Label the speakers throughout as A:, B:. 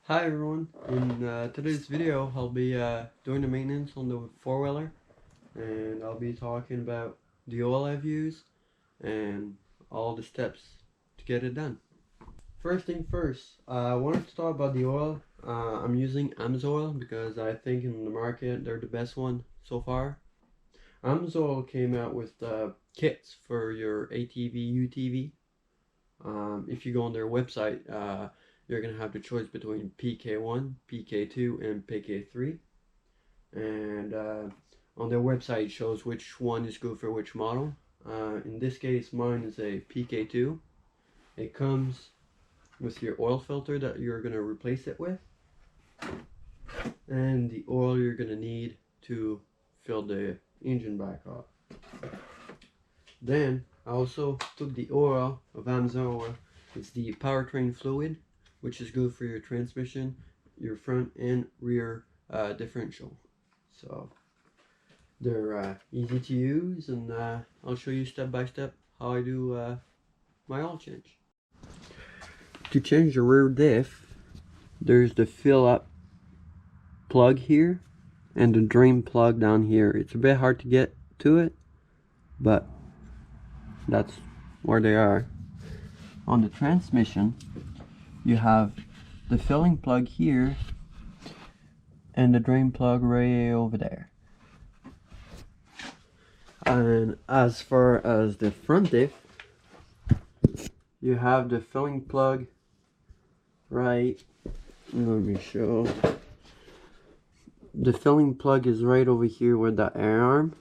A: Hi everyone, in today's video I'll be doing the maintenance on the four-wheeler, and I'll be talking about the oil I've used and all the steps to get it done. First thing first, I wanted to talk about the oil. I'm using Amsoil because I think in the market they're the best one so far. Amsoil came out with kits for your ATV, UTV. If you go on their website, you're going to have the choice between PK1, PK2, and PK3. And on their website, it shows which one is good for which model. In this case, mine is a PK2. It comes with your oil filter that you're going to replace it with, and the oil you're going to need to fill the engine back up. Then I also took the oil of Amsoil. It's the powertrain fluid, which is good for your transmission, your front and rear differential. So they're easy to use, and I'll show you step by step how I do my oil change. To change the rear diff, there's the fill up plug here and the drain plug down here. It's a bit hard to get to it, but that's where they are. On the transmission, you have the filling plug here and the drain plug right over there. And as far as the front diff, you have the filling plug right, let me show. The filling plug is right over here with the air arm,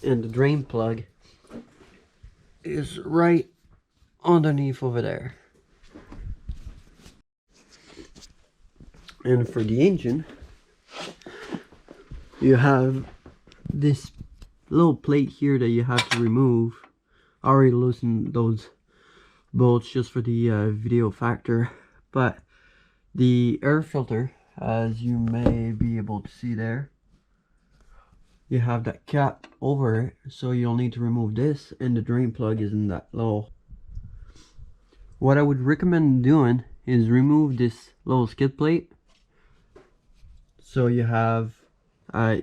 A: and the drain plug is right underneath over there. And for the engine, you have this little plate here that you have to remove. I already loosened those bolts just for the video factor, but the air filter, as you may be able to see there, you have that cap over it, so you'll need to remove this, and the drain plug is in that little. What I would recommend doing is remove this little skid plate, so you have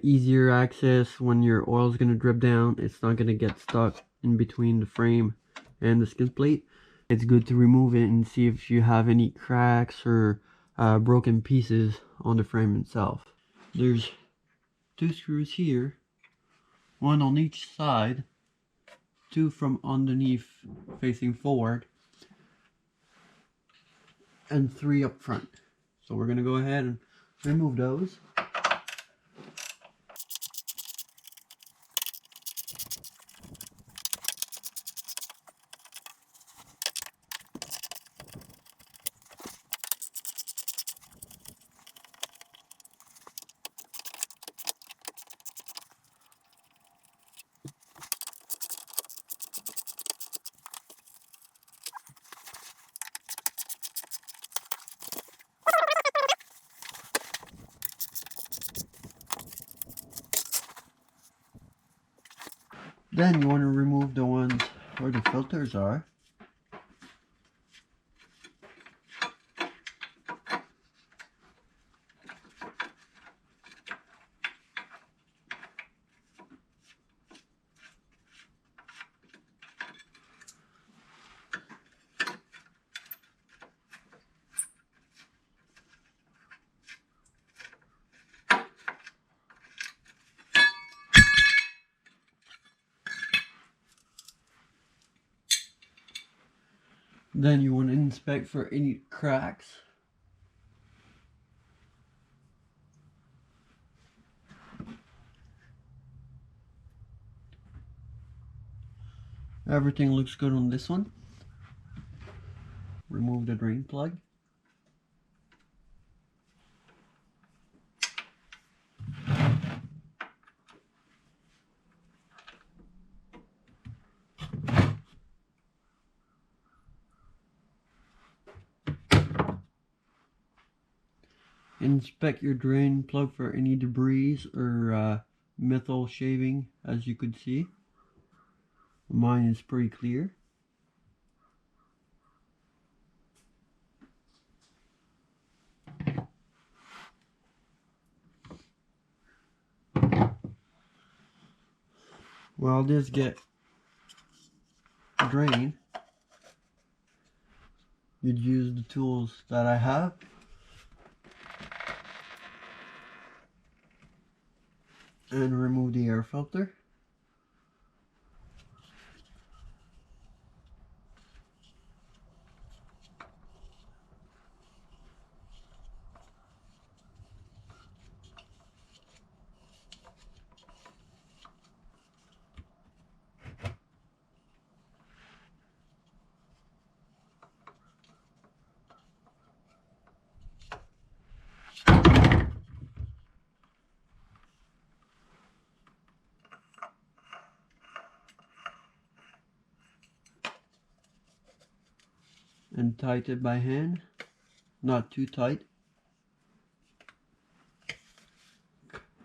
A: easier access when your oil is going to drip down. It's not going to get stuck in between the frame and the skid plate. It's good to remove it and see if you have any cracks or broken pieces on the frame itself. There's 2 screws here, one on each side, 2 from underneath facing forward, and 3 up front. So we're going to go ahead and remove those. Then you want to remove the ones where the filters are. Then you want to inspect for any cracks. Everything looks good on this one. Remove the drain plug. Inspect your drain plug for any debris or methyl shaving, as you could see. Mine is pretty clear. While this get drained, you'd use the tools that I have. And remove the air filter. And tighten it by hand, not too tight,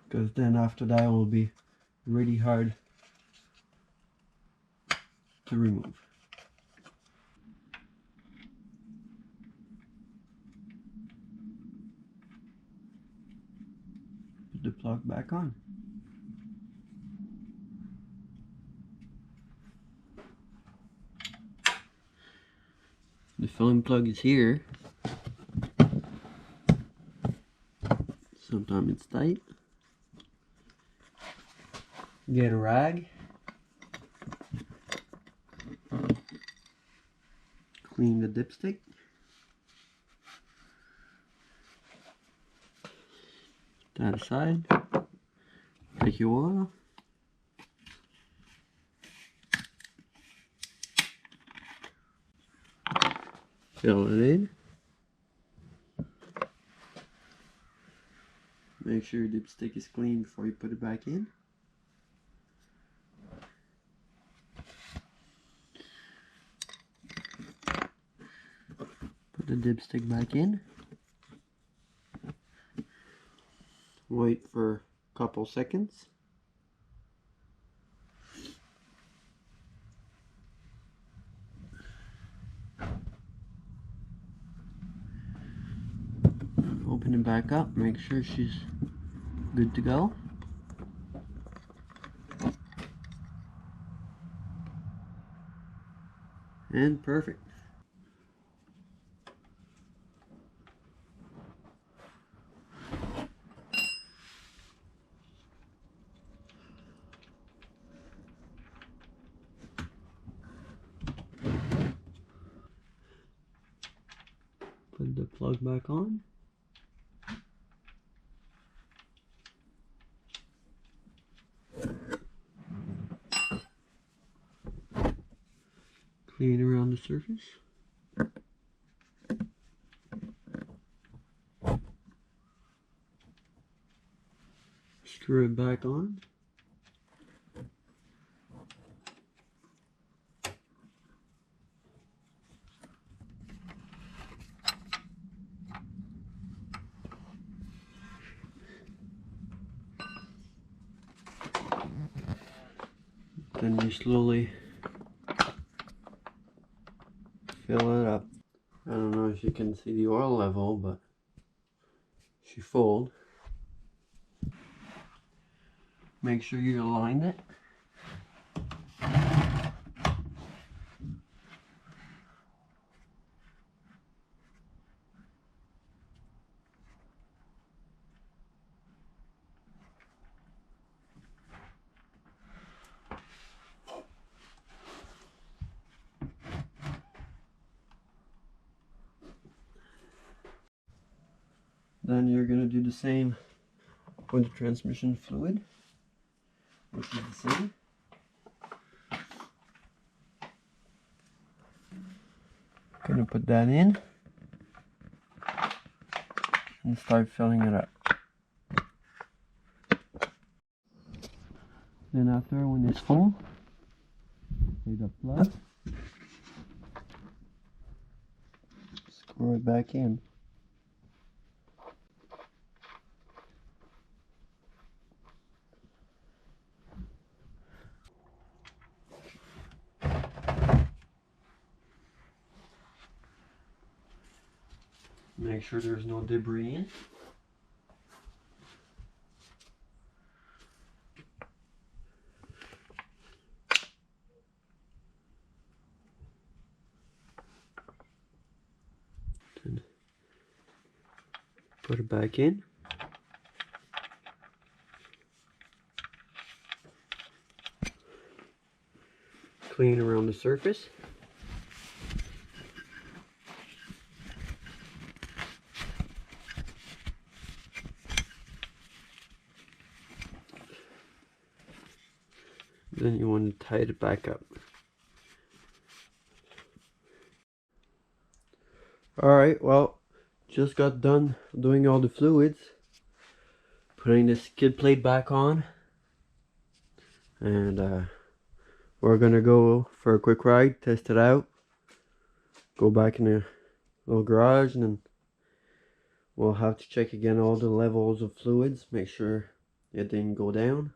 A: because then after that it will be really hard to remove. Put the plug back on. The filling plug is here. Sometimes it's tight. Get a rag. Clean the dipstick. That aside. Take your oil. Fill it in. Make sure your dipstick is clean before you put it back in. Put the dipstick back in. Wait for a couple seconds. Open it back up, make sure she's good to go. And perfect. Put the plug back on. Clean around the surface. Screw it back on. Then you slowly fill it up. I don't know if you can see the oil level, but she full. Make sure you align it. Then you're going to do the same with the transmission fluid, which is the same. Gonna put that in and start filling it up. Then after, when it's full, take the plug, screw it back in. Make sure there's no debris in. Put it back in. Clean around the surface. Then you want to tighten it back up. Alright, well, just got done doing all the fluids. Putting the skid plate back on. And we're gonna go for a quick ride, test it out. Go back in the little garage, and then we'll have to check again all the levels of fluids. Make sure it didn't go down.